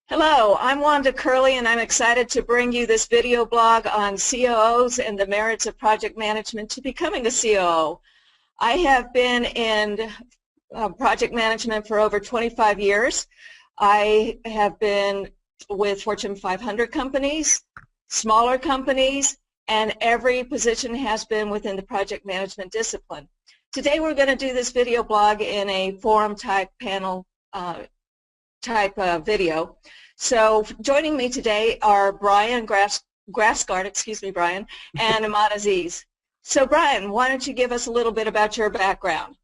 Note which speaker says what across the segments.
Speaker 1: Hello, I'm Wanda Curley, and I'm excited to bring you this video blog on COOs and the merits of project management to becoming a COO. I have been in project management for over 25 years. I have been with Fortune 500 companies, smaller companies, and every position has been within the project management discipline. Today we're going to do this video blog in a forum type panel type video. So joining me today are Brian Grassgard, Brian, and Ahmad Aziz. So Brian, why don't you give us a little bit about your background?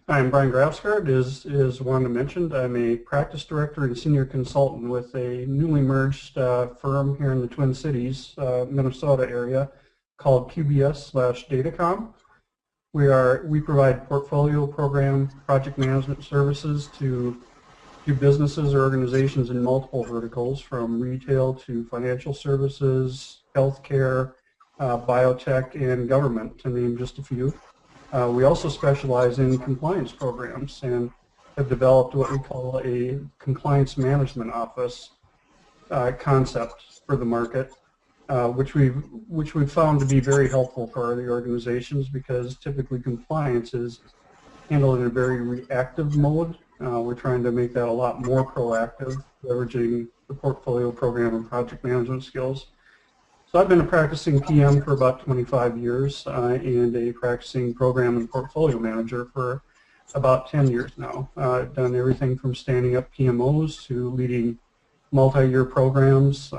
Speaker 2: I'm Brian Grassgard, as Wanda mentioned. I'm a practice director and senior consultant with a newly merged firm here in the Twin Cities, Minnesota area called QBS/Datacom. We provide portfolio program project management services to businesses or organizations in multiple verticals, from retail to financial services, healthcare, biotech, and government, to name just a few. We also specialize in compliance programs and have developed what we call a compliance management office concept for the market, which we've found to be very helpful for the organizations, because typically compliance is handled in a very reactive mode. We're trying to make that a lot more proactive, leveraging the portfolio program and project management skills. So I've been a practicing PM for about 25 years and a practicing program and portfolio manager for about 10 years now. I've done everything from standing up PMOs to leading multi-year programs,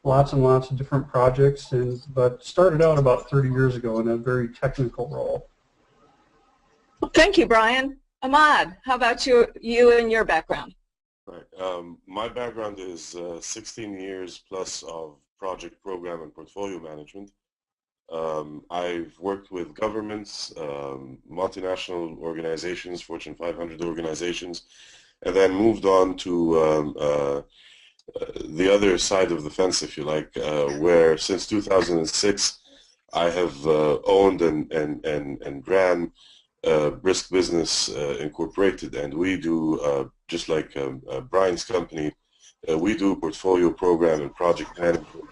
Speaker 2: lots and lots of different projects, but started out about 30 years ago in a very technical role.
Speaker 1: Well, thank you, Brian. Ahmad, how about you and your background?
Speaker 3: Right. My background is 16 years plus of project, program, and portfolio management. I've worked with governments, multinational organizations, Fortune 500 organizations, and then moved on to the other side of the fence, if you like, where since 2006 I have owned and ran Brisk Business Incorporated, and we do, just like Brian's company, we do portfolio program and project management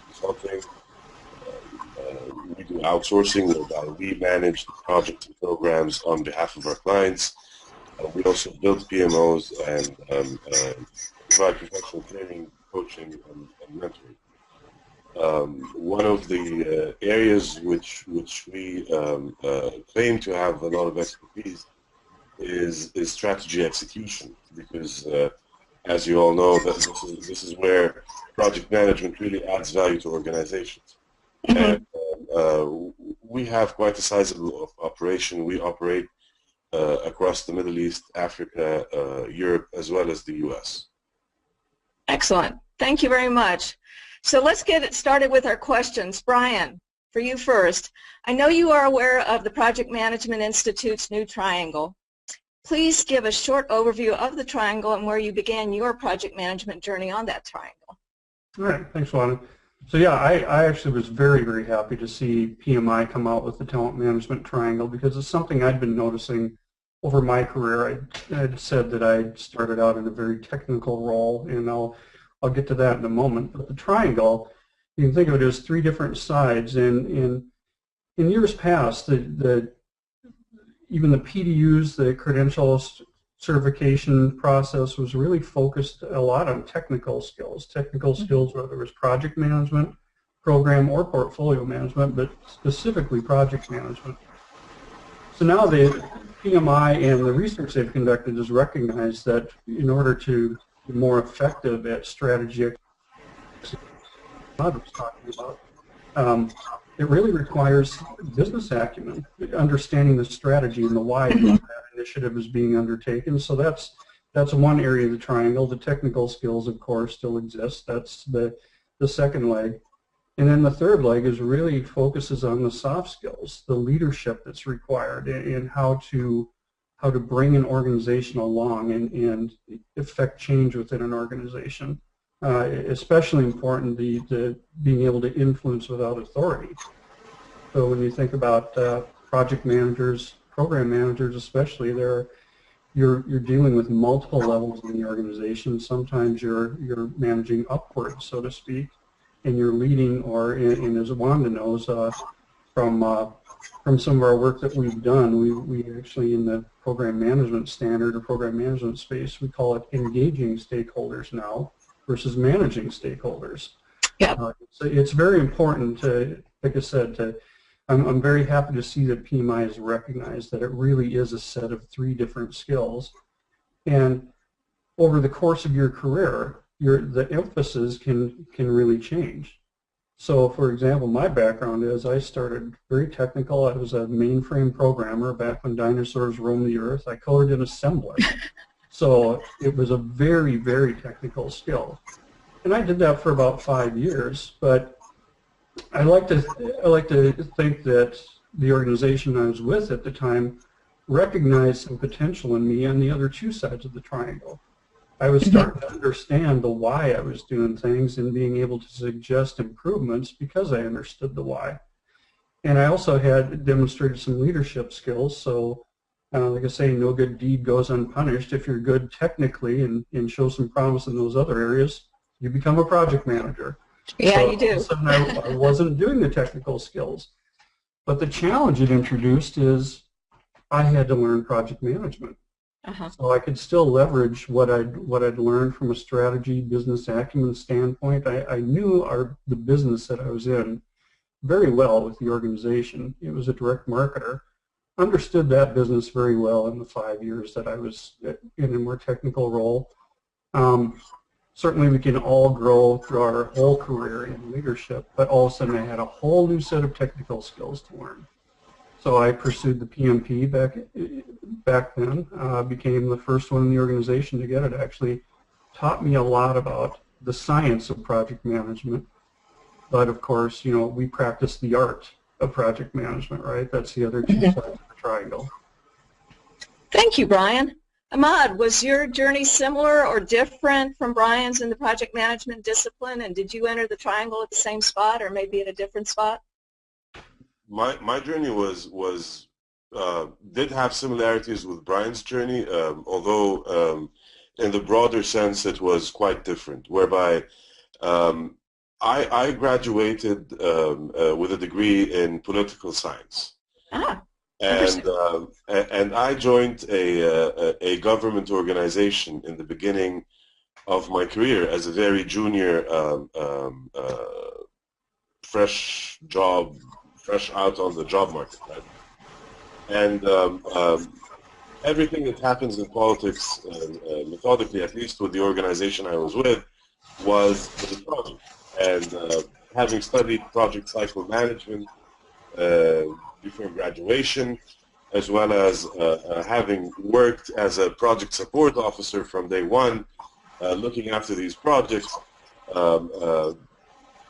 Speaker 3: consulting. We do outsourcing, whereby we manage the projects and programs on behalf of our clients. We also build PMOs and provide professional training, coaching, and mentoring. One of the areas which we claim to have a lot of expertise is strategy execution, because as you all know, this is where project management really adds value to organizations. And we have quite a sizable operation. We operate across the Middle East, Africa, Europe, as well as the US.
Speaker 1: Excellent. Thank you very much. So let's get it started with our questions. Brian, for you first. I know you are aware of the Project Management Institute's new triangle. Please give a short overview of the triangle and where you began your project management journey on that triangle.
Speaker 2: All right, thanks, Wanda. So yeah, I actually was very, very happy to see PMI come out with the Talent Management Triangle, because it's something I'd been noticing over my career. I'd said that I started out in a very technical role, and I'll get to that in a moment. But the triangle, you can think of it as three different sides. And in years past, even the PDUs, the credentials certification process, was really focused a lot on technical skills. Whether it was project management, program, or portfolio management, but specifically project management. So now the PMI and the research they've conducted has recognized that in order to be more effective at strategy I was talking about, it really requires business acumen, understanding the strategy and the why that initiative is being undertaken. So that's one area of the triangle. The technical skills, of course, still exist. That's the second leg. And then the third leg is really focuses on the soft skills, the leadership that's required, and how to bring an organization along and effect change within an organization. Especially important, the being able to influence without authority. So when you think about project managers, program managers especially, they're you're dealing with multiple levels in the organization. Sometimes you're managing upward, so to speak, and you're leading, or and as Wanda knows from some of our work that we've done, we actually in the program management standard or program management space, we call it engaging stakeholders now versus managing stakeholders.
Speaker 1: Yeah.
Speaker 2: So it's very important to, like I said, I'm very happy to see that PMI has recognized that it really is a set of 3 different skills. And over the course of your career, the emphasis can really change. So, for example, my background is I started very technical. I was a mainframe programmer back when dinosaurs roamed the earth. I coded in assembly. So it was a very, very technical skill. And I did that for about 5 years, but I like to think that the organization I was with at the time recognized some potential in me on the other 2 sides of the triangle. I was starting to understand the why I was doing things and being able to suggest improvements because I understood the why. And I also had demonstrated some leadership skills. So, like I say, no good deed goes unpunished. If you're good technically and show some promise in those other areas, you become a project manager.
Speaker 1: Yeah,
Speaker 2: so
Speaker 1: you do.
Speaker 2: All of a sudden I wasn't doing the technical skills. But the challenge it introduced is I had to learn project management. So I could still leverage what I'd learned from a strategy, business acumen standpoint. I knew the business that I was in very well with the organization. It was a direct marketer. Understood that business very well in the 5 years that I was in a more technical role. Certainly we can all grow through our whole career in leadership, but all of a sudden I had a whole new set of technical skills to learn. So I pursued the PMP back then, became the first one in the organization to get it. Actually taught me a lot about the science of project management. But of course, we practice the art of project management, right? That's the other 2 sides of the triangle.
Speaker 1: Thank you, Brian. Ahmad, was your journey similar or different from Brian's in the project management discipline? And did you enter the triangle at the same spot or maybe at a different spot?
Speaker 3: My journey did have similarities with Brian's journey, although in the broader sense it was quite different, whereby I graduated with a degree in political science. And I joined a government organization in the beginning of my career as a very junior, fresh out on the job market, right? And everything that happens in politics, methodically, at least with the organization I was with, was the project. And having studied project cycle management before graduation, as well as having worked as a project support officer from day one, looking after these projects,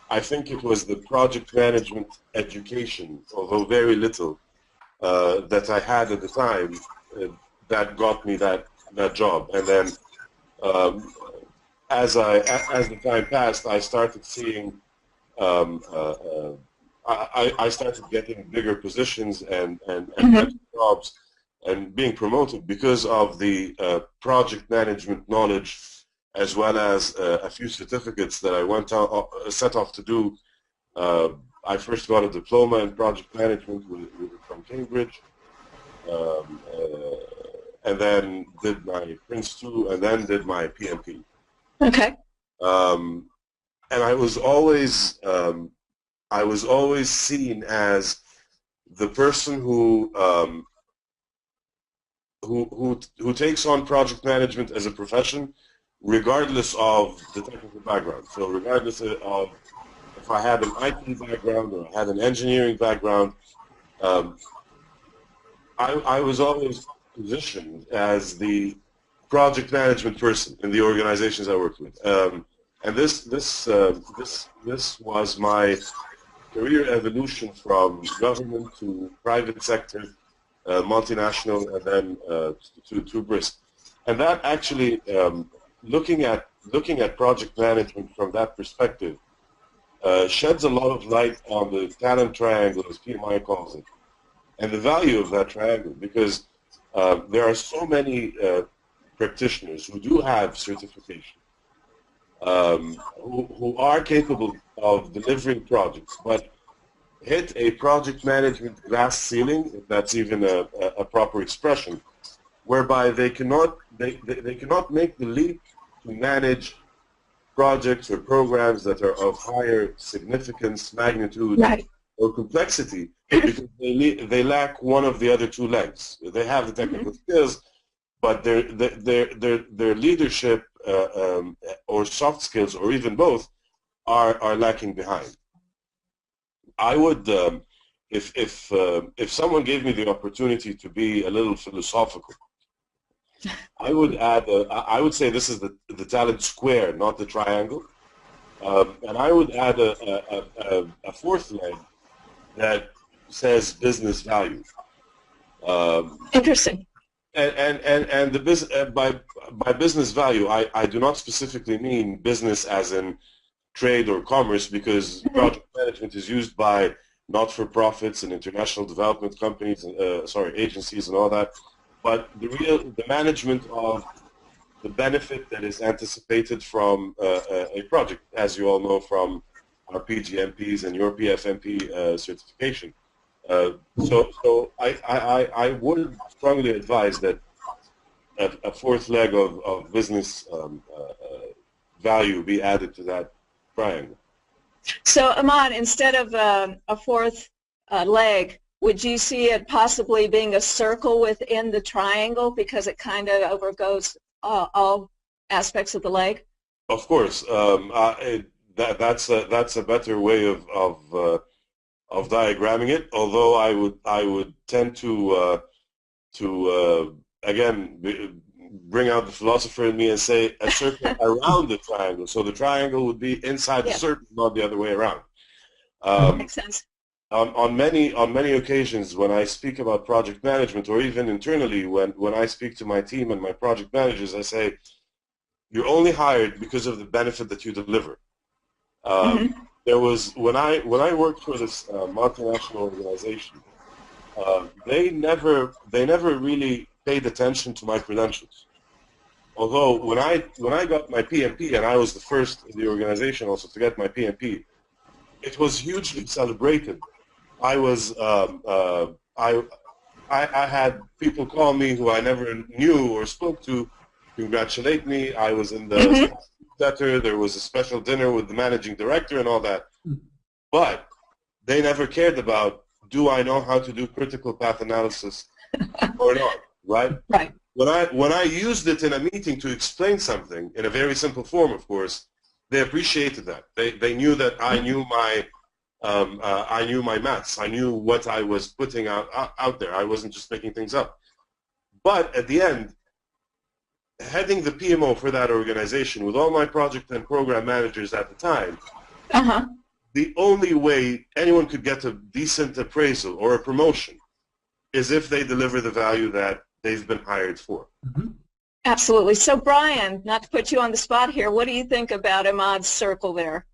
Speaker 3: I think it was the project management education, although very little, that I had at the time that got me that job. And then as the time passed, I started seeing, I started getting bigger positions and jobs and being promoted because of the project management knowledge, as well as a few certificates that I set off to do. I first got a diploma in project management from Cambridge, and then did my Prince 2, and then did my PMP.
Speaker 1: Okay.
Speaker 3: And I was always seen as the person who takes on project management as a profession, regardless of the technical background. So regardless of if I had an IT background or I had an engineering background, I was always positioned as the project management person in the organizations I worked with. And this was my career evolution from government to private sector, multinational, and then to Brisk. And that actually, looking at project management from that perspective, sheds a lot of light on the talent triangle, as PMI calls it, and the value of that triangle. Because there are so many practitioners who do have certification, who are capable of delivering projects, but hit a project management glass ceiling, if that's even a proper expression, whereby they cannot make the leap to manage projects or programs that are of higher significance, magnitude,
Speaker 1: Right.
Speaker 3: or complexity, because they lack one of the other two legs. They have the technical skills, but their leadership or soft skills, or even both, are lacking behind. I would, if someone gave me the opportunity to be a little philosophical, I would add, I would say this is the talent square, not the triangle, and I would add a fourth leg that says business value.
Speaker 1: Interesting.
Speaker 3: And the by business value, I do not specifically mean business as in trade or commerce, because project management is used by not-for-profits and international development companies, agencies and all that. But the management of the benefit that is anticipated from a project, as you all know from our PGMPs and your PFMP certification. So I would strongly advise that a fourth leg of business value be added to that triangle.
Speaker 1: So, Ahmad, instead of a fourth leg, would you see it possibly being a circle within the triangle, because it kind of overgoes all aspects of the leg?
Speaker 3: Of course, that's a better way of diagramming it. Although I would tend to again bring out the philosopher in me and say a circle around the triangle. So the triangle would be inside the circle, not the other way around.
Speaker 1: Makes sense.
Speaker 3: On many occasions, when I speak about project management, or even internally when I speak to my team and my project managers, I say, you're only hired because of the benefit that you deliver. There was when I worked for this multinational organization, they never really paid attention to my credentials. Although when I got my PMP, and I was the first in the organization also to get my PMP, it was hugely celebrated. I was I had people call me who I never knew or spoke to, congratulate me. I was in the center. There was a special dinner with the managing director and all that. But they never cared about, do I know how to do critical path analysis or not, right?
Speaker 1: Right.
Speaker 3: When I used it in a meeting to explain something, in a very simple form, of course, they appreciated that. They knew that I knew my maths. I knew what I was putting out there. I wasn't just making things up. But at the end, heading the PMO for that organization with all my project and program managers at the time, the only way anyone could get a decent appraisal or a promotion is if they deliver the value that they've been hired for.
Speaker 1: Absolutely. So, Brian, not to put you on the spot here, what do you think about Ahmad's circle there?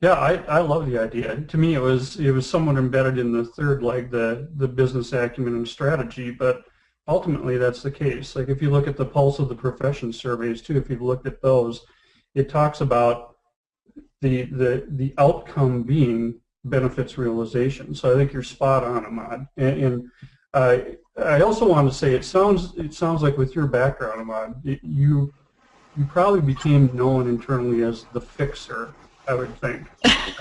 Speaker 2: Yeah, I love the idea. To me, it was somewhat embedded in the third leg, the business acumen and strategy. But ultimately, that's the case. Like if you look at the Pulse of the Profession surveys too, if you've looked at those, it talks about the outcome being benefits realization. So I think you're spot on, Ahmad. And I also want to say it sounds like with your background, Ahmad, you probably became known internally as the fixer, I would think.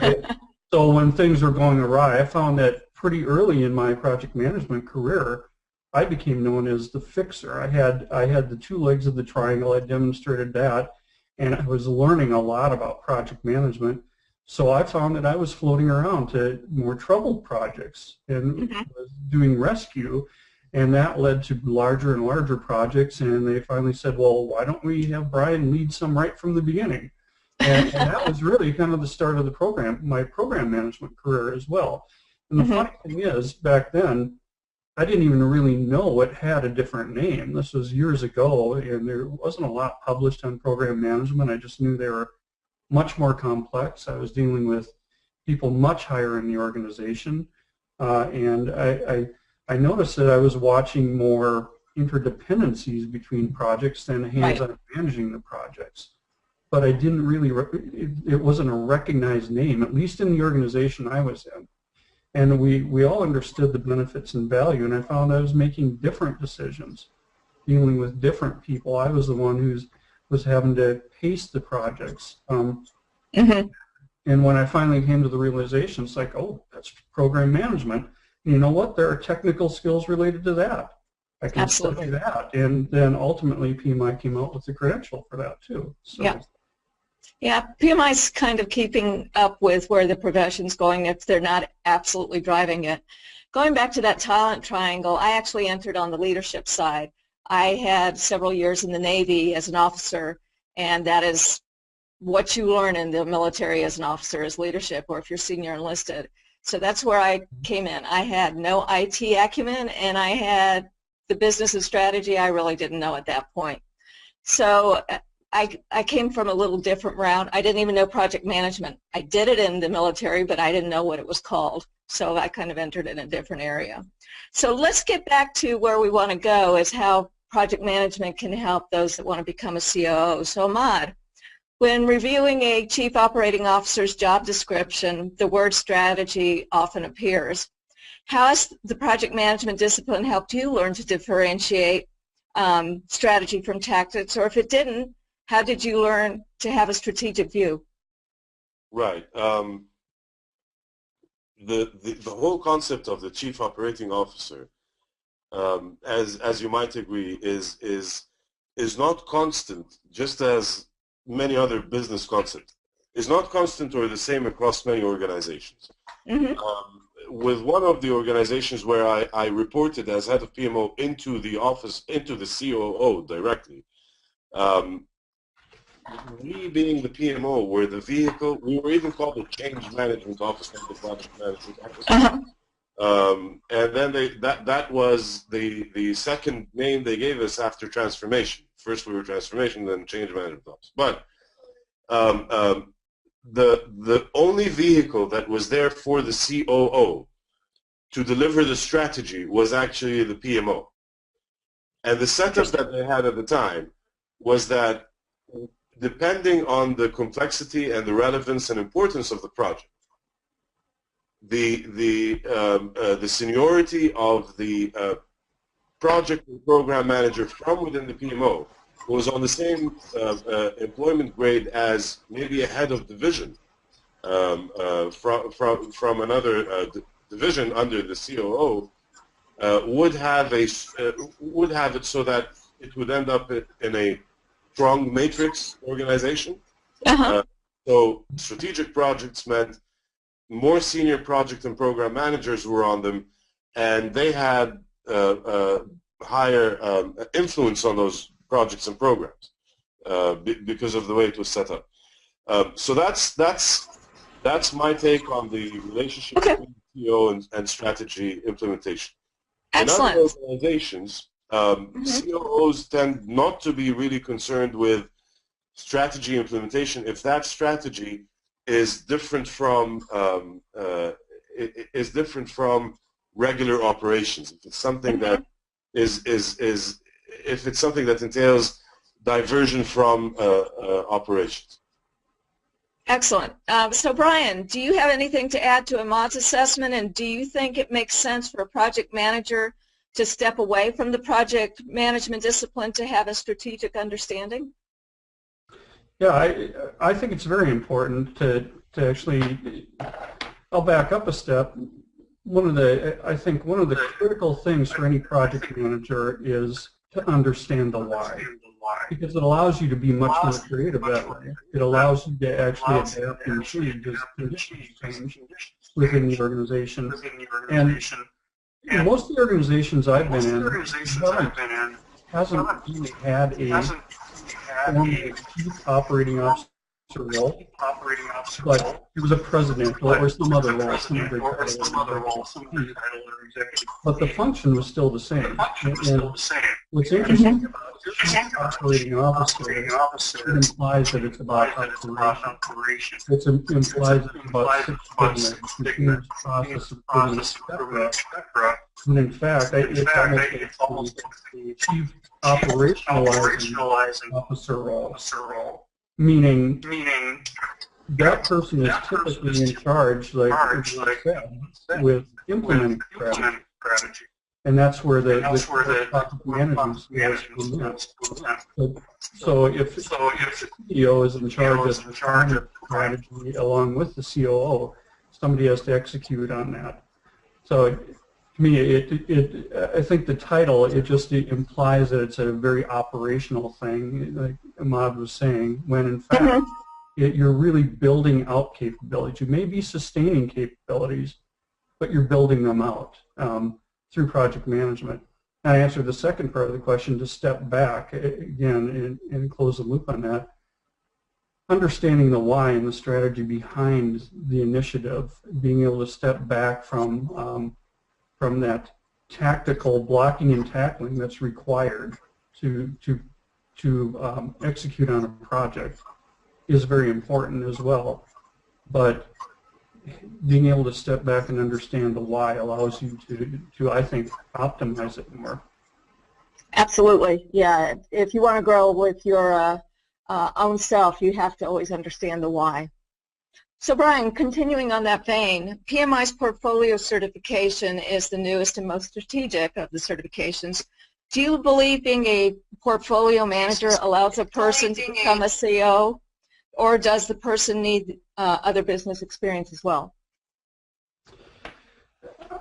Speaker 2: Right? So when things were going awry, I found that pretty early in my project management career, I became known as the fixer. I had the two legs of the triangle. I demonstrated that, and I was learning a lot about project management. So I found that I was floating around to more troubled projects and was doing rescue, and that led to larger and larger projects. And they finally said, well, why don't we have Brian lead some right from the beginning? And that was really kind of the start of the program, my program management career as well. And the funny thing is, back then, I didn't even really know it had a different name. This was years ago, and there wasn't a lot published on program management. I just knew they were much more complex. I was dealing with people much higher in the organization, and I noticed that I was watching more interdependencies between projects than hands-on managing the projects. But I didn't really, it wasn't a recognized name, at least in the organization I was in. And we all understood the benefits and value, and I found I was making different decisions, dealing with different people. I was the one who was having to pace the projects. And when I finally came to the realization, it's like, oh, that's program management. And you know what? There are technical skills related to that. I can study that. And then ultimately PMI came out with the credential for that too. So.
Speaker 1: Yeah. Yeah, PMI's kind of keeping up with where the profession's going if they're not absolutely driving it. Going back to that talent triangle, I actually entered on the leadership side. I had several years in the Navy as an officer, and that is what you learn in the military as an officer is leadership, or if you're senior enlisted. So that's where I came in. I had no IT acumen, and I had the business and strategy I really didn't know at that point. So I came from a little different route. I didn't even know project management. I did it in the military, but I didn't know what it was called. So I kind of entered in a different area. So let's get back to where we want to go, is how project management can help those that want to become a COO. So Ahmad, when reviewing a chief operating officer's job description, the word strategy often appears. How has the project management discipline helped you learn to differentiate strategy from tactics, or if it didn't, how did you learn to have a strategic view?
Speaker 3: Right. The whole concept of the chief operating officer, as you might agree, is not constant, just as many other business concepts. Is not constant or the same across many organizations. With one of the organizations where I reported as head of PMO into the office, into the COO directly, we being the PMO were the vehicle. We were even called the change management office, not the project management office. And then that was the second name they gave us after transformation. First we were transformation, then change management office. But the only vehicle that was there for the COO to deliver the strategy was actually the PMO. And the setup that they had at the time was that, depending on the complexity and the relevance and importance of the project, the seniority of the project and program manager from within the PMO was on the same employment grade as maybe a head of division from another division under the COO would have it so that it would end up in a strong matrix organization. So strategic projects meant more senior project and program managers were on them, and they had higher influence on those projects and programs because of the way it was set up. So that's my take on the relationship between CEO and strategy implementation.
Speaker 1: Excellent.
Speaker 3: In other organizations, COOs tend not to be really concerned with strategy implementation if that strategy is different from regular operations. If it's something that if it's something that entails diversion from operations.
Speaker 1: Excellent. So Brian, do you have anything to add to Ahmad's assessment, and do you think it makes sense for a project manager to step away from the project management discipline to have a strategic understanding?
Speaker 2: Yeah, I think it's very important to actually, I'll back up a step. I think one of the critical things for any project manager is to understand the why, because it allows you to be much more creative that way. It allows you to actually adapt and change as conditions change within the organization. And most of the organizations I've been in hasn't really had a formal chief operating officer role, but it was a presidential or some other role, but the function was still the same. And what's interesting about chief operating officer, it implies that it's about operation. It implies that it's about Six Sigma, continuous process improvement, etc. And in fact, it's almost the chief operationalizing officer role, meaning that person is typically in charge, like you said, with implementing strategy. And that's where the project management skills come in. So if the CEO is in charge of strategy along with the COO, somebody has to execute on that. So to me, I think the title, it implies that it's a very operational thing, like Ahmad was saying, when in fact you're really building out capabilities. You may be sustaining capabilities, but you're building them out through project management. And I answered the second part of the question, to step back again and close the loop on that. Understanding the why and the strategy behind the initiative, being able to step back from that tactical blocking and tackling that's required to execute on a project is very important as well. But being able to step back and understand the why allows you to I think, optimize it more.
Speaker 1: Absolutely, yeah. If you want to grow with your own self, you have to always understand the why. So Brian, continuing on that vein, PMI's portfolio certification is the newest and most strategic of the certifications. Do you believe being a portfolio manager allows a person to become a CEO, or does the person need other business experience as well?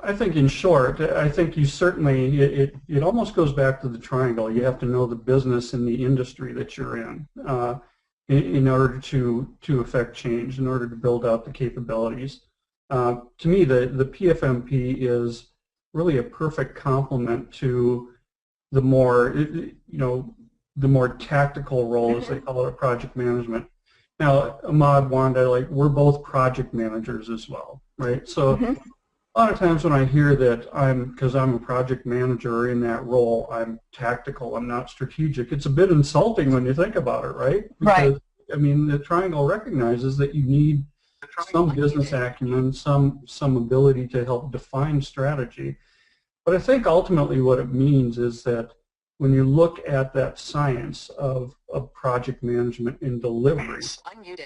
Speaker 2: I think in short, I think you certainly, it almost goes back to the triangle. You have to know the business and the industry that you're in order to affect change, in order to build out the capabilities. To me, the PFMP is really a perfect complement to the more, the more tactical role, as they call it, of project management. Now, Ahmad, Wanda, we're both project managers as well, right? So a lot of times when I hear that because I'm a project manager in that role, I'm tactical, I'm not strategic, it's a bit insulting when you think about it, right? Because, I mean, the triangle recognizes that you need some business acumen, some ability to help define strategy. But I think ultimately what it means is that when you look at that science of project management and delivery,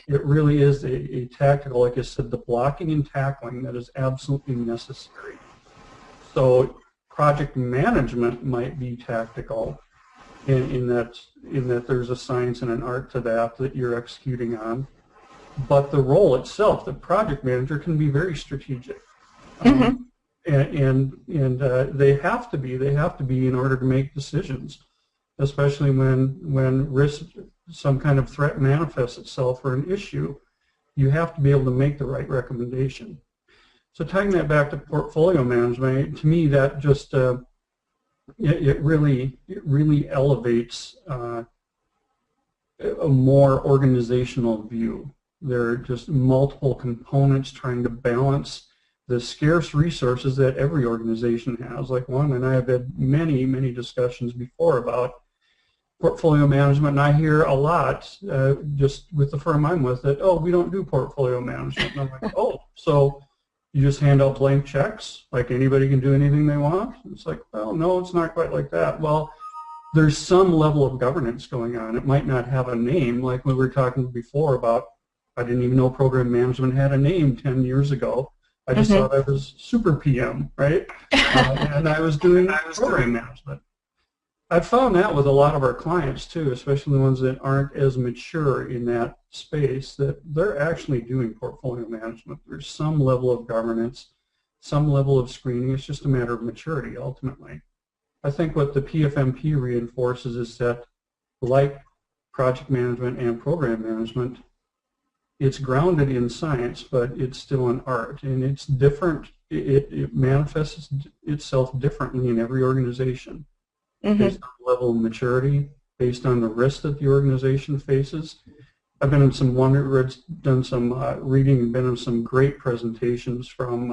Speaker 2: it really is a tactical, like I said, the blocking and tackling that is absolutely necessary. So project management might be tactical in that there's a science and an art to that you're executing on. But the role itself, the project manager, can be very strategic. And they have to be in order to make decisions, especially when risk, some kind of threat manifests itself or an issue. You have to be able to make the right recommendation. So tying that back to portfolio management, to me that just it really elevates a more organizational view. There are just multiple components trying to balance the scarce resources that every organization has. Like Juan and I have had many, many discussions before about portfolio management, and I hear a lot just with the firm I'm with that, oh, we don't do portfolio management. And I'm like, oh, so you just hand out blank checks, like anybody can do anything they want? It's like, well, no, it's not quite like that. Well, there's some level of governance going on. It might not have a name, like we were talking before about, I didn't even know program management had a name 10 years ago. I just thought I was super PM, right? And I was doing program management. I've found that with a lot of our clients too, especially the ones that aren't as mature in that space, that they're actually doing portfolio management. There's some level of governance, some level of screening. It's just a matter of maturity ultimately. I think what the PFMP reinforces is that, like project management and program management, it's grounded in science, but it's still an art, and it's different. It manifests itself differently in every organization, based on the level of maturity, based on the risk that the organization faces, I've been in some done some reading, and been in some great presentations from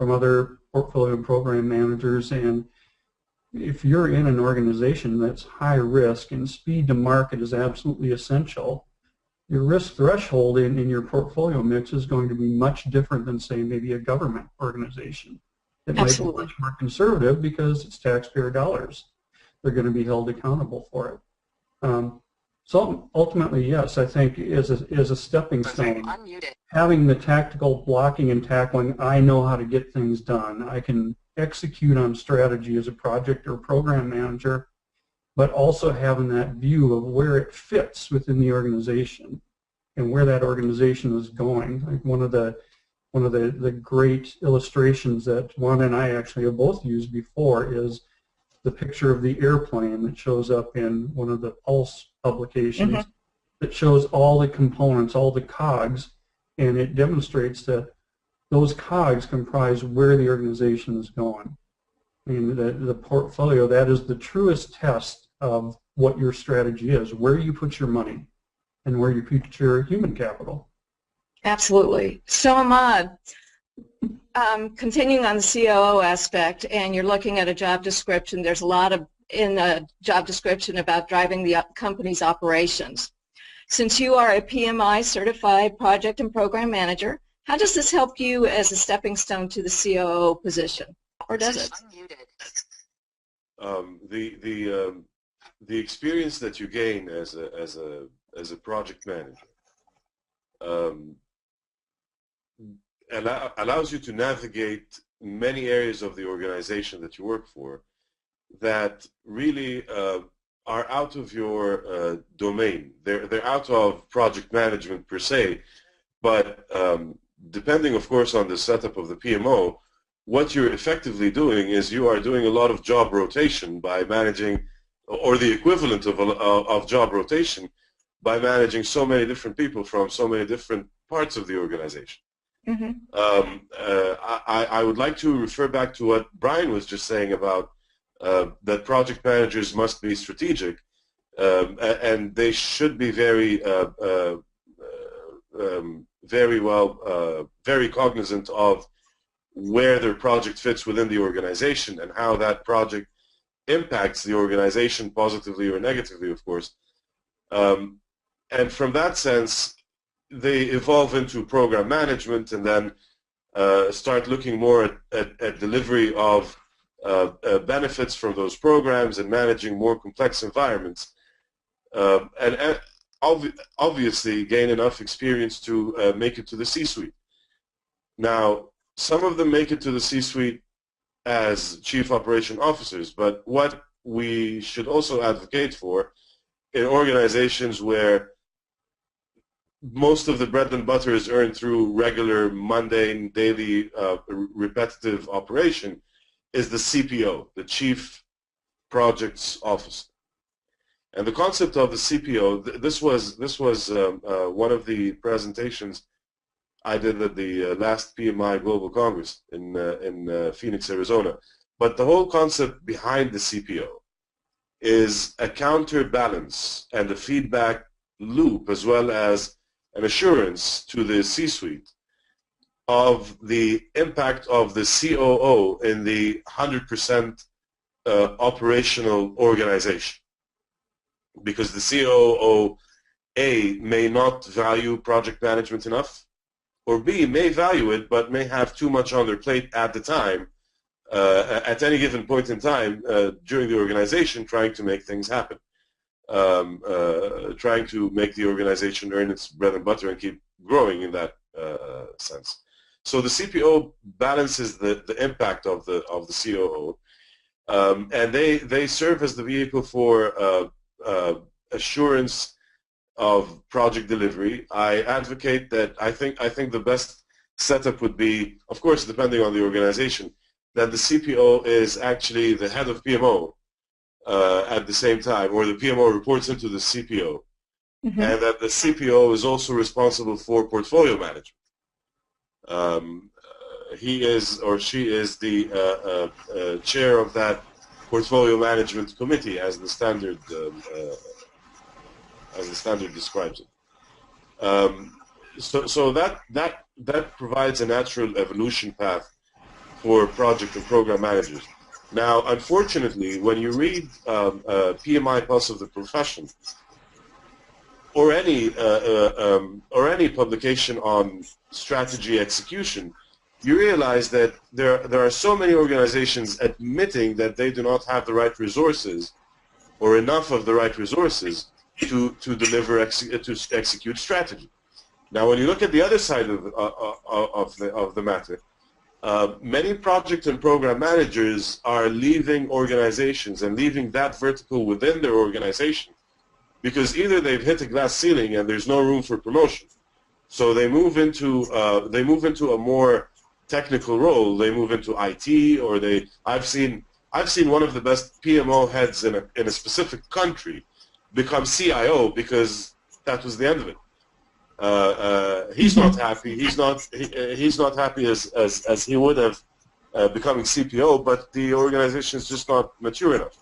Speaker 2: other portfolio program managers. And if you're in an organization that's high risk and speed to market is absolutely essential, your risk threshold in your portfolio mix is going to be much different than, say, maybe a government organization. It might be
Speaker 1: Absolutely.
Speaker 2: much more conservative because it's taxpayer dollars. They're going to be held accountable for it. So ultimately, yes, I think as a stepping stone, having the tactical blocking and tackling, I know how to get things done. I can execute on strategy as a project or program manager, but also having that view of where it fits within the organization and where that organization is going. Like one of the great illustrations that Juan and I actually have both used before is the picture of the airplane that shows up in one of the Pulse publications that shows all the components, all the cogs, and it demonstrates that those cogs comprise where the organization is going. I mean, the portfolio, that is the truest test of what your strategy is, where you put your money and where you put your human capital.
Speaker 1: Absolutely. So, Ahmad, continuing on the COO aspect, and you're looking at a job description, there's a lot in a job description about driving the company's operations. Since you are a PMI certified project and program manager, how does this help you as a stepping stone to the COO position? Or does it?
Speaker 3: The experience that you gain as a project manager allows you to navigate many areas of the organization that you work for that really are out of your domain. They're out of project management per se, but depending, of course, on the setup of the PMO, what you're effectively doing is you are doing a lot of job rotation by managing, or the equivalent of job rotation, by managing so many different people from so many different parts of the organization. I would like to refer back to what Brian was just saying about that project managers must be strategic, and they should be very cognizant of where their project fits within the organization and how that project impacts the organization positively or negatively, of course. And from that sense, they evolve into program management and then start looking more at delivery of benefits from those programs and managing more complex environments. And obviously gain enough experience to make it to the C-suite. Now, some of them make it to the C-suite as chief operation officers, but what we should also advocate for in organizations where most of the bread and butter is earned through regular, mundane, daily, repetitive operation is the CPO, the Chief Projects Officer. And the concept of the CPO, this was one of the presentations I did at the last PMI Global Congress in Phoenix, Arizona. But the whole concept behind the CPO is a counterbalance and a feedback loop, as well as an assurance to the C-suite of the impact of the COO in the 100% operational organization. Because the COO, A, may not value project management enough, or B, may value it but may have too much on their plate at the time, at any given point in time during the organization, trying to make things happen, trying to make the organization earn its bread and butter and keep growing in that sense. So the CPO balances the impact of the COO, and they serve as the vehicle for assurance of project delivery. I advocate that. I think the best setup would be, of course, depending on the organization, that the CPO is actually the head of PMO at the same time, or the PMO reports into the CPO, and that the CPO is also responsible for portfolio management. He is or she is the chair of that portfolio management committee, as the standard describes it. So that provides a natural evolution path for project and program managers. Now, unfortunately, when you read PMI Pulse of the Profession, or any publication on strategy execution, you realize that there are so many organizations admitting that they do not have the right resources or enough of the right resources to execute strategy. Now, when you look at the other side of the matter, many project and program managers are leaving organizations and leaving that vertical within their organization because either they've hit a glass ceiling and there's no room for promotion, so they move into a more technical role. They move into IT, or I've seen one of the best PMO heads in a specific country become CIO because that was the end of it. He's not happy. He's not happy as he would have becoming CPO, but the organization is just not mature enough.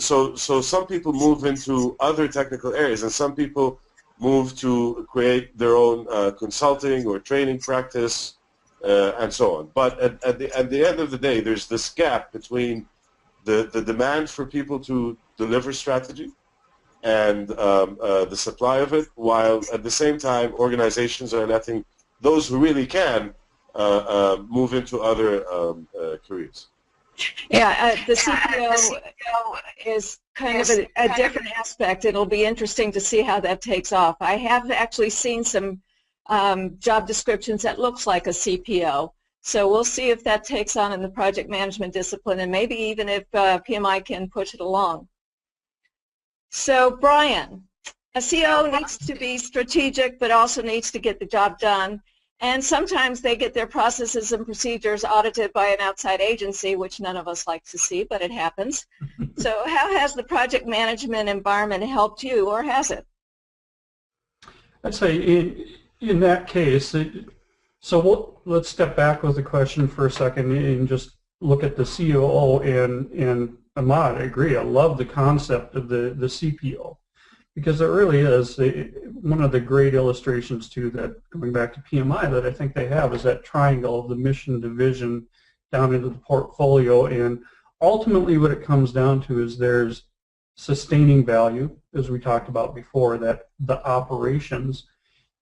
Speaker 3: So some people move into other technical areas, and some people move to create their own consulting or training practice, and so on. But at the end of the day, there's this gap between the demand for people to deliver strategy and the supply of it, while at the same time organizations are letting those who really can move into other careers.
Speaker 1: Yeah, the CPO is kind of a different aspect. It'll be interesting to see how that takes off. I have actually seen some job descriptions that looks like a CPO. So we'll see if that takes on in the project management discipline, and maybe even if PMI can push it along. So Brian, a COO needs to be strategic, but also needs to get the job done. And sometimes they get their processes and procedures audited by an outside agency, which none of us like to see, but it happens. So how has the project management environment helped you, or has it?
Speaker 2: I'd say in that case, let's step back with the question for a second and just look at the COO and Ahmad. I agree. I love the concept of the CPO, because it really is one of the great illustrations too, that going back to PMI, that I think they have, is that triangle of the mission to vision down into the portfolio. And ultimately what it comes down to is there's sustaining value, as we talked about before, that the operations,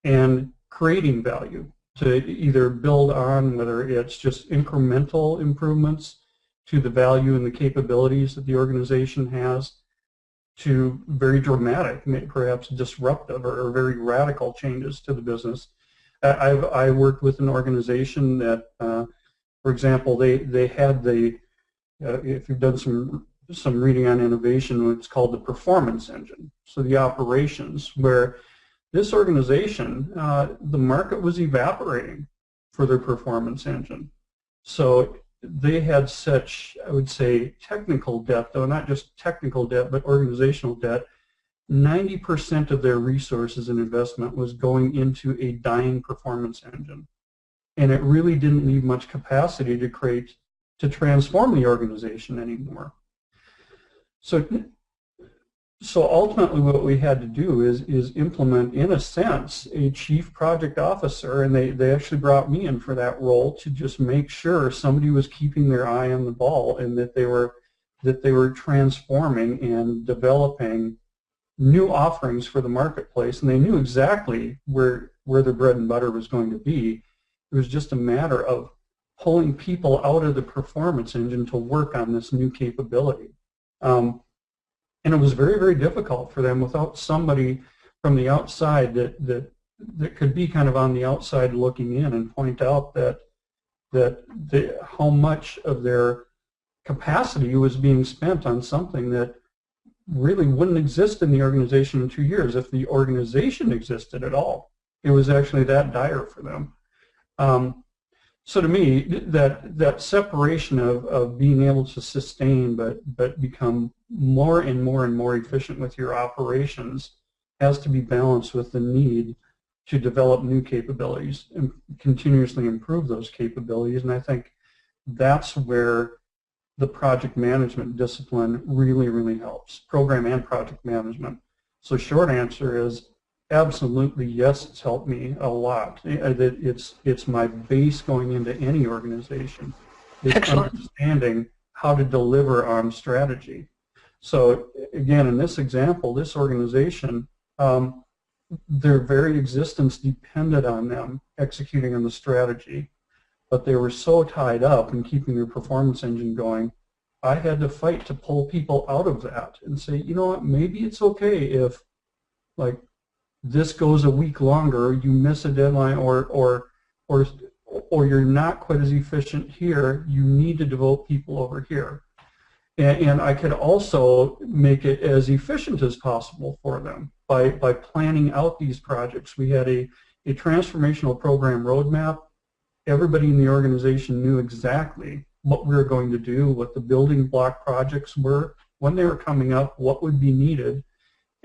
Speaker 2: and creating value to either build on, whether it's just incremental improvements to the value and the capabilities that the organization has, to very dramatic, perhaps disruptive or very radical changes to the business. I worked with an organization that, for example, they had if you've done some reading on innovation, it's called the performance engine. So the operations, where this organization, the market was evaporating for their performance engine. So they had such, I would say, technical debt, though not just technical debt, but organizational debt. 90% of their resources and investment was going into a dying performance engine. And it really didn't leave much capacity to transform the organization anymore. So ultimately what we had to do is implement, in a sense, a chief project officer, and they actually brought me in for that role to just make sure somebody was keeping their eye on the ball, and that they were transforming and developing new offerings for the marketplace, and they knew exactly where their bread and butter was going to be. It was just a matter of pulling people out of the performance engine to work on this new capability. And it was very, very difficult for them without somebody from the outside that could be kind of on the outside looking in and point out how much of their capacity was being spent on something that really wouldn't exist in the organization in 2 years if the organization existed at all. It was actually that dire for them. So to me, that separation of being able to sustain but become more and more efficient with your operations has to be balanced with the need to develop new capabilities and continuously improve those capabilities. And I think that's where the project management discipline really, really helps, program and project management. So short answer is, Absolutely, yes, it's helped me a lot. It's my base going into any organization, is
Speaker 1: Excellent.
Speaker 2: understanding how to deliver on strategy. So again, in this example, this organization, their very existence depended on them executing on the strategy, but they were so tied up in keeping their performance engine going, I had to fight to pull people out of that and say, you know what, maybe it's okay if, like, this goes a week longer, you miss a deadline, or you're not quite as efficient here, you need to devote people over here. And I could also make it as efficient as possible for them by planning out these projects. We had a transformational program roadmap. Everybody in the organization knew exactly what we were going to do, what the building block projects were, when they were coming up, what would be needed.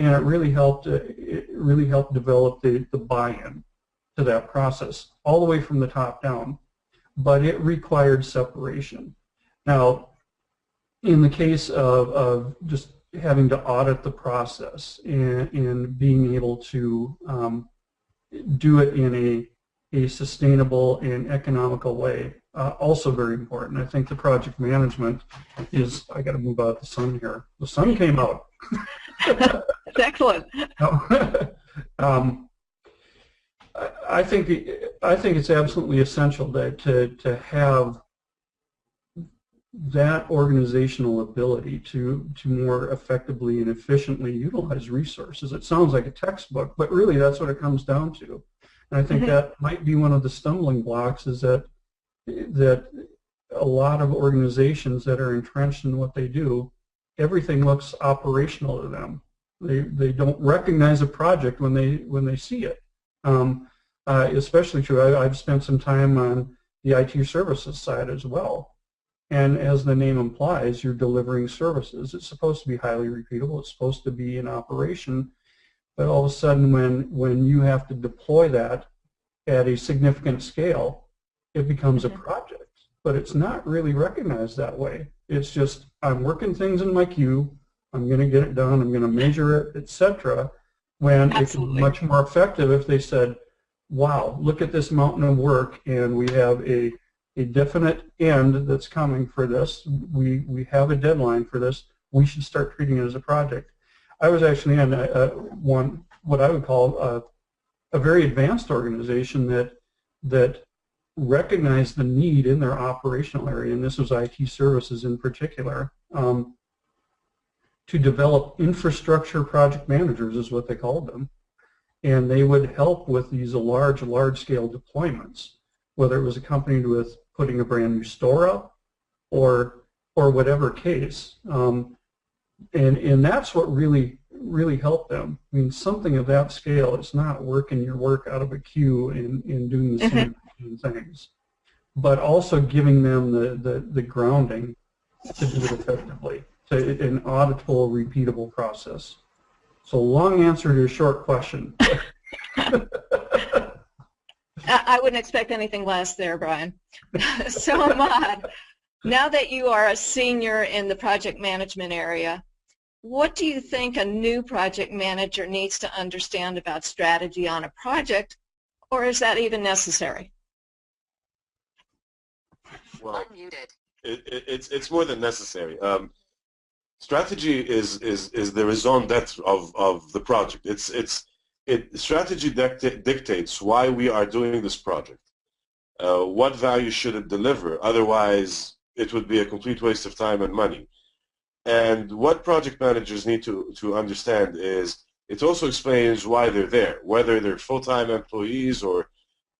Speaker 2: And it really helped develop the buy-in to that process, all the way from the top down. But it required separation. Now, in the case of just having to audit the process and being able to do it in a sustainable and economical way, also very important. I think the project management is, I got to move out of the sun here. The sun came out.
Speaker 1: Excellent.
Speaker 2: I think it's absolutely essential to have that organizational ability to more effectively and efficiently utilize resources. It sounds like a textbook, but really that's what it comes down to. And I think that might be one of the stumbling blocks, is that a lot of organizations that are entrenched in what they do, everything looks operational to them. They don't recognize a project when they see it. Especially true. I've spent some time on the IT services side as well. And as the name implies, you're delivering services. It's supposed to be highly repeatable. It's supposed to be in operation. But all of a sudden, when you have to deploy that at a significant scale, it becomes a project. But it's not really recognized that way. It's just, I'm working things in my queue. I'm going to get it done. I'm going to measure it, etc. When it can be much more effective if they said, wow, look at this mountain of work, and we have a definite end that's coming for this. We have a deadline for this. We should start treating it as a project. I was actually in what I would call a very advanced organization that recognized the need in their operational area, and this was IT services in particular, to develop infrastructure project managers, is what they called them. And they would help with these large-scale deployments, whether it was a company with putting a brand new store up or whatever case. And that's what really helped them. I mean, something of that scale, it's not working your work out of a queue and doing the same things, but also giving them the grounding to do it effectively, to an auditable, repeatable process. So long answer to a short question.
Speaker 1: I wouldn't expect anything less there, Brian. So Ahmad, now that you are a senior in the project management area, what do you think a new project manager needs to understand about strategy on a project, or is that even necessary?
Speaker 3: Well, it's more than necessary. Strategy is the raison d'etre of the project. Strategy dictates why we are doing this project. What value should it deliver? Otherwise, it would be a complete waste of time and money. And what project managers need to understand is it also explains why they're there, whether they're full-time employees or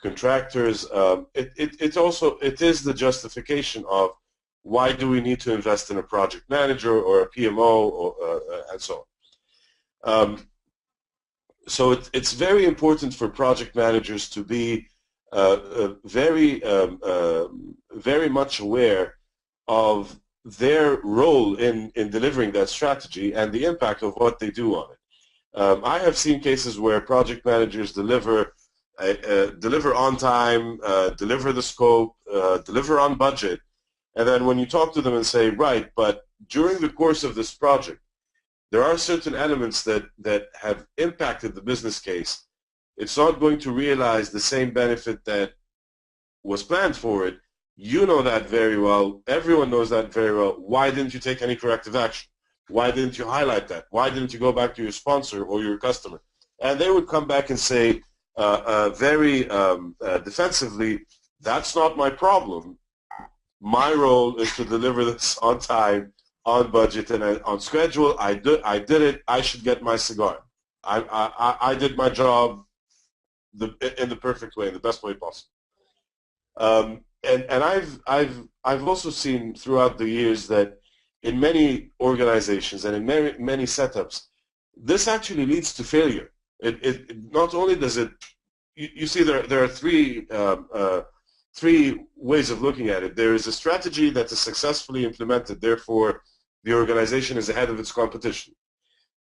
Speaker 3: contractors. It is the justification of why do we need to invest in a project manager or a PMO and so on. So it's very important for project managers to be very much aware of their role in delivering that strategy and the impact of what they do on it. I have seen cases where project managers deliver on time, deliver the scope, deliver on budget, and then when you talk to them and say, right, but during the course of this project, there are certain elements that have impacted the business case. It's not going to realize the same benefit that was planned for it. You know that very well. Everyone knows that very well. Why didn't you take any corrective action? Why didn't you highlight that? Why didn't you go back to your sponsor or your customer? And they would come back and say very defensively, that's not my problem. My role is to deliver this on time, on budget, and on schedule. I did it. I should get my cigar. I did my job in the perfect way, in the best way possible. And I've also seen throughout the years that in many organizations and in many setups, this actually leads to failure. It not only does it. You see, there are three ways of looking at it. There is a strategy that is successfully implemented, therefore the organization is ahead of its competition.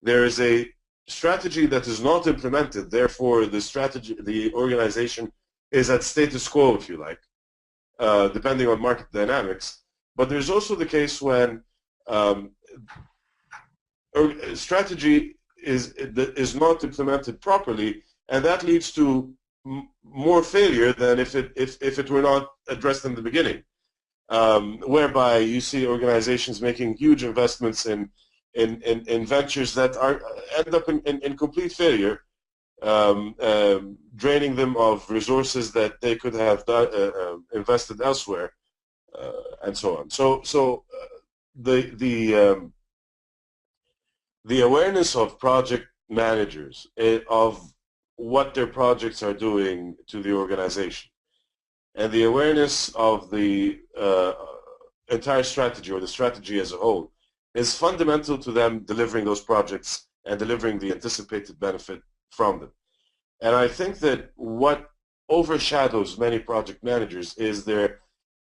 Speaker 3: There is a strategy that is not implemented, therefore the organization is at status quo, if you like, depending on market dynamics. But there's also the case when strategy is not implemented properly, and that leads to more failure than if it were not addressed in the beginning, whereby you see organizations making huge investments in ventures that end up in complete failure, draining them of resources that they could have invested elsewhere, and so on. So the awareness of project managers of what their projects are doing to the organization, and the awareness of the entire strategy or the strategy as a whole is fundamental to them delivering those projects and delivering the anticipated benefit from them. And I think that what overshadows many project managers is their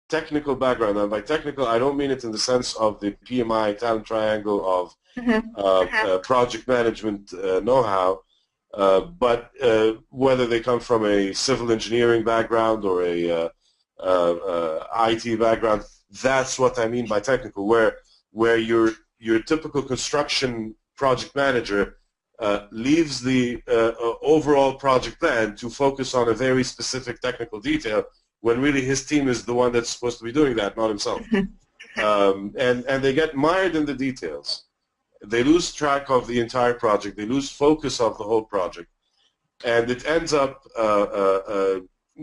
Speaker 3: technical background. And by technical, I don't mean it in the sense of the PMI talent triangle of project management know-how, but whether they come from a civil engineering background or a IT background, that's what I mean by technical, where your typical construction project manager leaves the overall project plan to focus on a very specific technical detail, when really his team is the one that's supposed to be doing that, not himself. And they get mired in the details. They lose track of the entire project. They lose focus of the whole project. And it ends up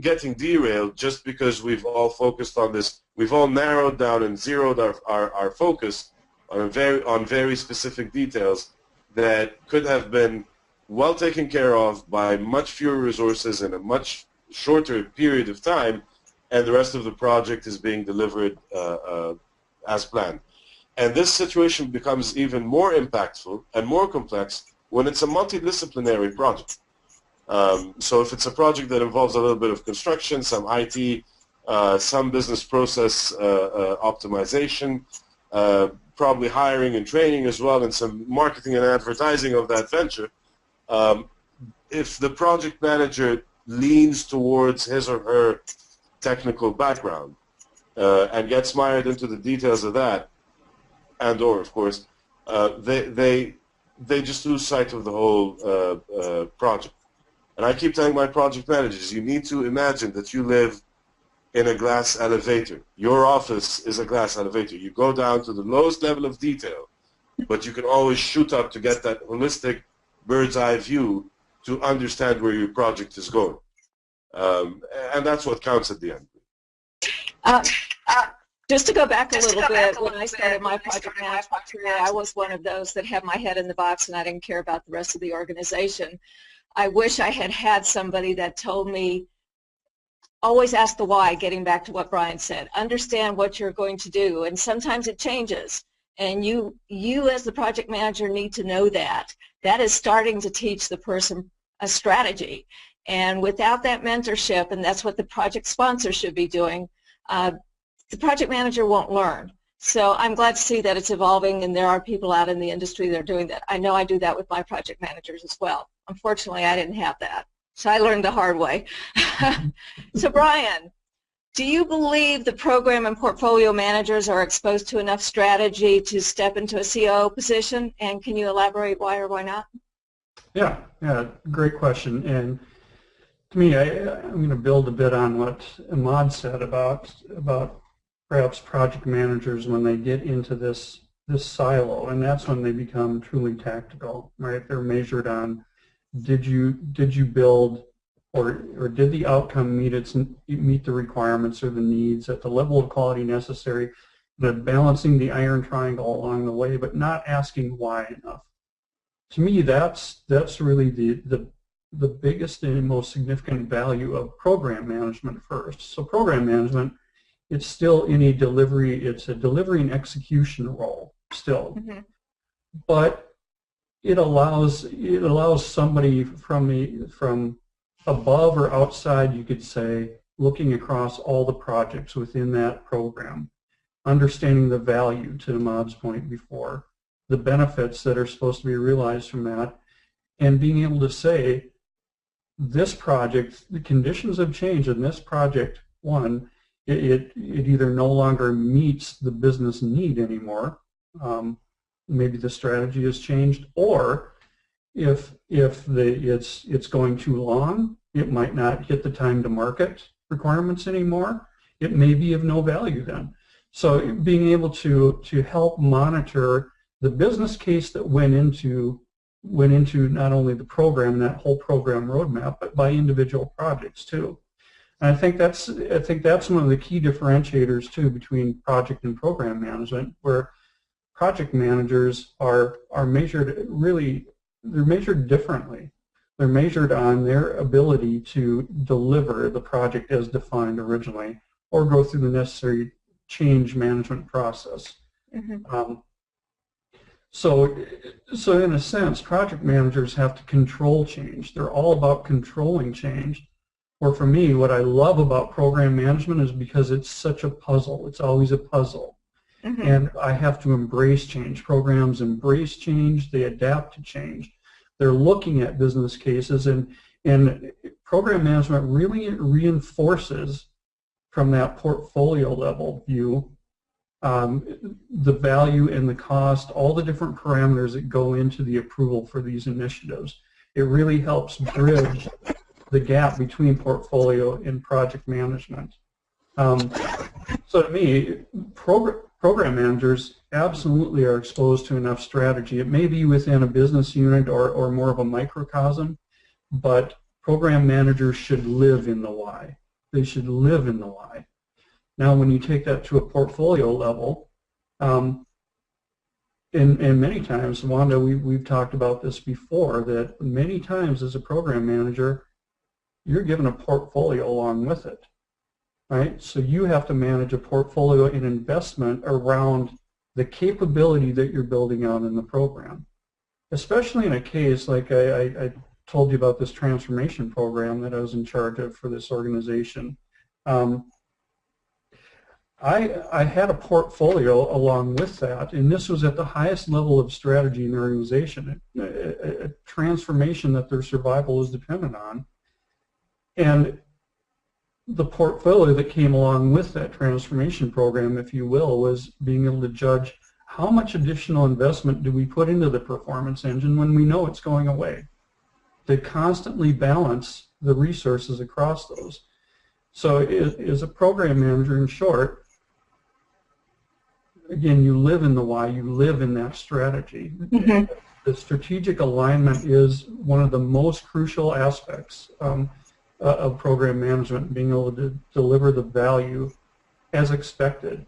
Speaker 3: getting derailed just because we've all focused on this. We've all narrowed down and zeroed our focus on very specific details that could have been well taken care of by much fewer resources in a much shorter period of time, and the rest of the project is being delivered as planned. And this situation becomes even more impactful and more complex when it's a multidisciplinary project. So if it's a project that involves a little bit of construction, some IT, some business process optimization, probably hiring and training as well, and some marketing and advertising of that venture, if the project manager leans towards his or her technical background and gets mired into the details of that, and or of course, they just lose sight of the whole project. And I keep telling my project managers, you need to imagine that you live in a glass elevator. Your office is a glass elevator. You go down to the lowest level of detail, but you can always shoot up to get that holistic bird's eye view to understand where your project is going. And that's what counts at the end.
Speaker 1: Just to go back a little bit, when I started my project management career, I was one of those that had my head in the box and I didn't care about the rest of the organization. I wish I had had somebody that told me, always ask the why, getting back to what Brian said. Understand what you're going to do, and sometimes it changes. And you as the project manager need to know that. That is starting to teach the person a strategy. And without that mentorship, and that's what the project sponsor should be doing, the project manager won't learn. So I'm glad to see that it's evolving, and there are people out in the industry that are doing that. I know I do that with my project managers as well. Unfortunately, I didn't have that, so I learned the hard way. So Brian, Do you believe the program and portfolio managers are exposed to enough strategy to step into a COO position? And can you elaborate why or why not?
Speaker 2: Yeah, great question. And to me, I'm going to build a bit on what Ahmad said about perhaps project managers when they get into this silo, and that's when they become truly tactical, right? They're measured on did you build or did the outcome meet the requirements or the needs at the level of quality necessary, balancing the iron triangle along the way, but not asking why enough. To me, that's really the biggest and most significant value of program management first. So program management, it's still in a delivery, it's a delivery and execution role still. Mm-hmm. But it allows somebody from above or outside, you could say, looking across all the projects within that program, understanding the value, to Ahmad's point before, the benefits that are supposed to be realized from that, and being able to say, this project, the conditions have changed, and this project, one, it either no longer meets the business need anymore, maybe the strategy has changed, or if it's going too long, it might not hit the time to market requirements anymore. It may be of no value then. So being able to help monitor the business case that went into not only the program, that whole program roadmap, but by individual projects too. And I think that's one of the key differentiators too between project and program management, where project managers are measured really, they're measured differently. They're measured on their ability to deliver the project as defined originally, or go through the necessary change management process. Mm-hmm. So in a sense, project managers have to control change. They're all about controlling change. Or for me, what I love about program management is because it's such a puzzle. It's always a puzzle. Mm-hmm. And I have to embrace change. Programs embrace change. They adapt to change. They're looking at business cases, and program management really reinforces from that portfolio level view the value and the cost, all the different parameters that go into the approval for these initiatives. It really helps bridge the gap between portfolio and project management. So to me, program managers absolutely are exposed to enough strategy. It may be within a business unit or more of a microcosm, but program managers should live in the why. They should live in the why. Now, when you take that to a portfolio level, and many times, Wanda, we've talked about this before, that many times as a program manager, you're given a portfolio along with it, right? So you have to manage a portfolio and investment around the capability that you're building out in the program. Especially in a case like I told you about this transformation program that I was in charge of for this organization. I had a portfolio along with that, and this was at the highest level of strategy in the organization, a transformation that their survival is dependent on. And the portfolio that came along with that transformation program, if you will, was being able to judge how much additional investment do we put into the performance engine when we know it's going away, to constantly balance the resources across those. So as a program manager, in short, again, you live in the why, you live in that strategy. Mm-hmm. The strategic alignment is one of the most crucial aspects of program management, being able to deliver the value as expected.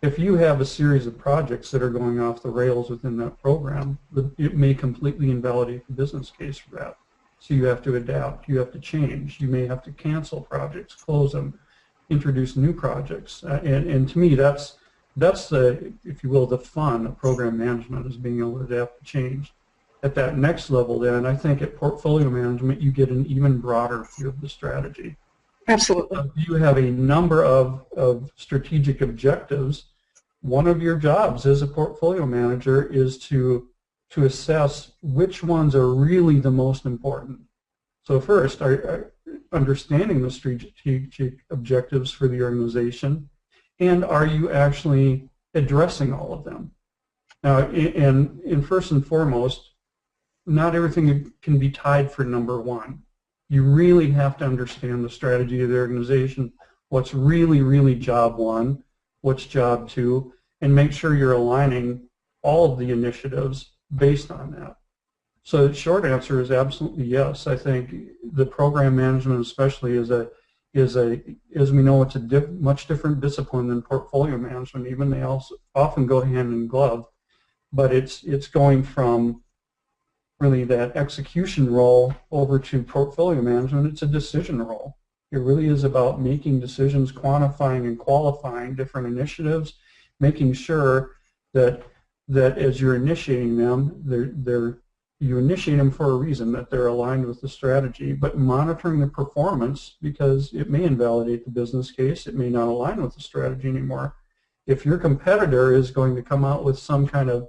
Speaker 2: If you have a series of projects that are going off the rails within that program, it may completely invalidate the business case for that. So you have to adapt, you have to change, you may have to cancel projects, close them, introduce new projects. And to me, that's the, if you will, the fun of program management, is being able to adapt to change. At that next level then, I think at portfolio management, you get an even broader view of the strategy.
Speaker 1: Absolutely.
Speaker 2: You have a number of strategic objectives. One of your jobs as a portfolio manager is to assess which ones are really the most important. So first, are understanding the strategic objectives for the organization, and are you actually addressing all of them? Now, and first and foremost, not everything can be tied for number one. You really have to understand the strategy of the organization, what's really job one, what's job two, and make sure you're aligning all of the initiatives based on that. So the short answer is absolutely yes. I think the program management especially is as we know, it's a much different discipline than portfolio management. Even they also often go hand in glove, but it's going from really that execution role over to portfolio management. It's a decision role. It really is about making decisions, quantifying and qualifying different initiatives, making sure that as you're initiating them, you initiate them for a reason, that they're aligned with the strategy, but monitoring the performance, because it may invalidate the business case, it may not align with the strategy anymore. If your competitor is going to come out with some kind of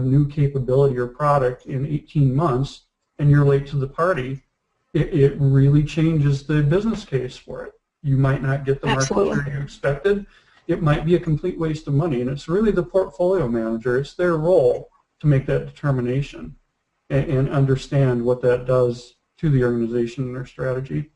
Speaker 2: new capability or product in 18 months and you're late to the party, it really changes the business case for it. You might not get the market share you expected. It might be a complete waste of money, and it's really the portfolio manager. It's their role to make that determination and understand what that does to the organization and their strategy.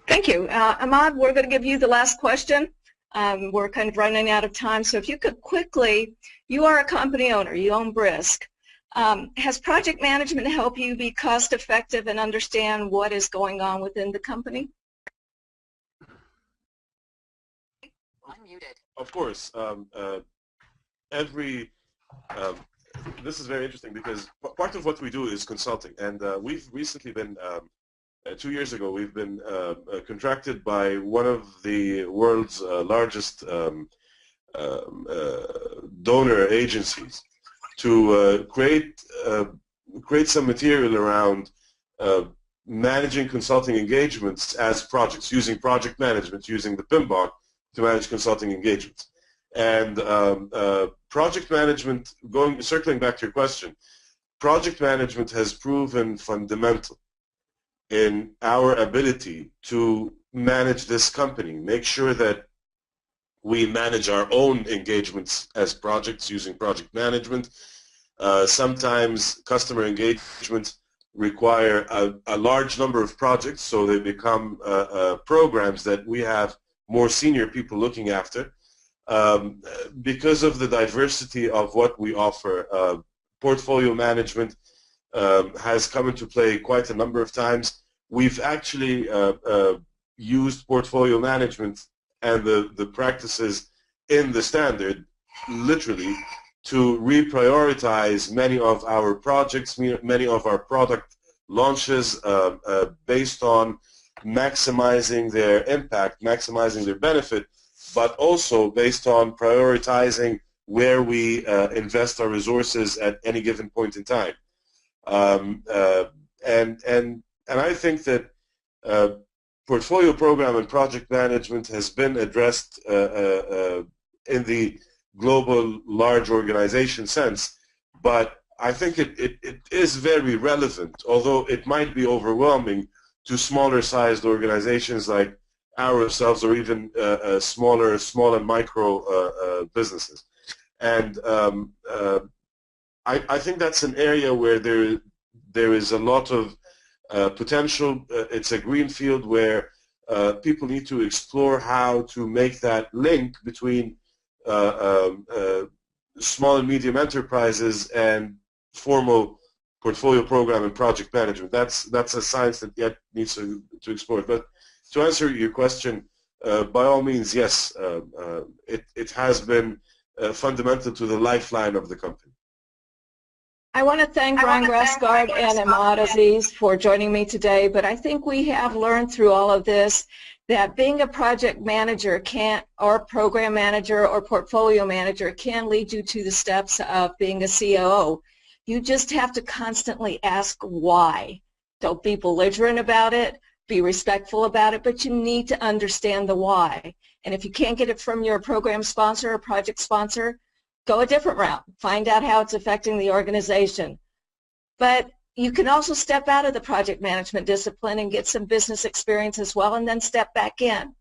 Speaker 1: Thank you. Ahmad, we're going to give you the last question. We're kind of running out of time, so if you could quickly, you are a company owner, you own Brisk. Has project management helped you be cost effective and understand what is going on within the company?
Speaker 3: Unmuted. Of course. This is very interesting because part of what we do is consulting, and we've recently been 2 years ago, we've been contracted by one of the world's largest donor agencies to create some material around managing consulting engagements as projects, using project management, using the PMBOK to manage consulting engagements. And project management, circling back to your question, project management has proven fundamental in our ability to manage this company, make sure that we manage our own engagements as projects using project management. Sometimes customer engagements require a large number of projects, so they become programs that we have more senior people looking after. Because of the diversity of what we offer, portfolio management has come into play quite a number of times. We've actually used portfolio management and the practices in the standard, literally, to reprioritize many of our projects, many of our product launches based on maximizing their impact, maximizing their benefit, but also based on prioritizing where we invest our resources at any given point in time. And I think that portfolio program and project management has been addressed in the global large organization sense, but I think it is very relevant, although it might be overwhelming to smaller sized organizations like ourselves, or even small and micro businesses. And I think that's an area where there is a lot of potential. It's a green field where people need to explore how to make that link between small and medium enterprises and formal portfolio program and project management. That's a science that yet needs to explore. But to answer your question, by all means, yes, it has been fundamental to the lifeline of the company.
Speaker 1: I want to thank Ron Grassgard and Ahmad Aziz for joining me today, but I think we have learned through all of this that being a project manager or program manager or portfolio manager can lead you to the steps of being a COO. You just have to constantly ask why. Don't be belligerent about it, be respectful about it, but you need to understand the why. And if you can't get it from your program sponsor or project sponsor, go a different route. Find out how it's affecting the organization. But you can also step out of the project management discipline and get some business experience as well, and then step back in.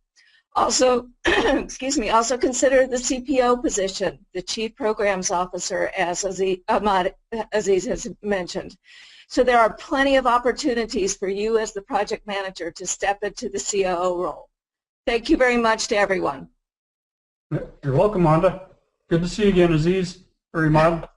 Speaker 1: Also, excuse me, also consider the CPO position, the Chief Programs Officer, as Aziz has mentioned. So there are plenty of opportunities for you as the project manager to step into the COO role. Thank you very much to everyone.
Speaker 2: You're welcome, Wanda. Good to see you again, Aziz. Or Imad.